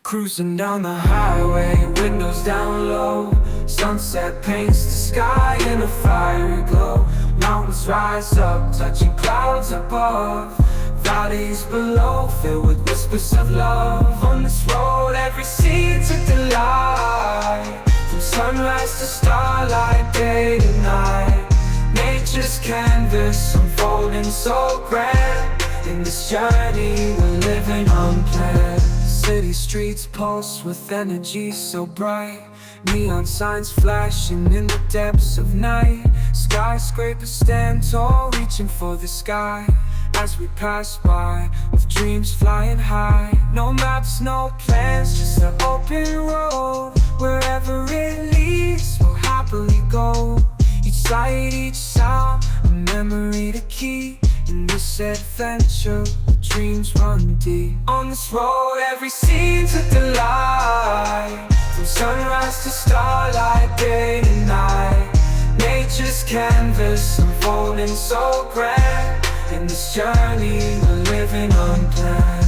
Cruising down the highway, windows down low. Sunset paints the sky in a fiery glow. Mountains rise up, touching clouds above. Valleys below, filled with whispers of love. On this road, every scene's a delight. From sunrise to starlight, day to night. Nature's canvas unfolding so grand. In this journey, we're living unplanned. City streets pulse with energy so bright. Neon signs flashing in the depths of night. Skyscrapers stand tall, reaching for the sky. As we pass by, with dreams flying high. No maps, no plans, just an open road. Wherever it leads, we'll happily go. Each sight, each sound, a memory to keep. In this adventure, dreams run deep. On this road, every scene's a delight. From sunrise to starlight, day to night. Nature's canvas unfolding so grand. In this journey, we're living unplanned.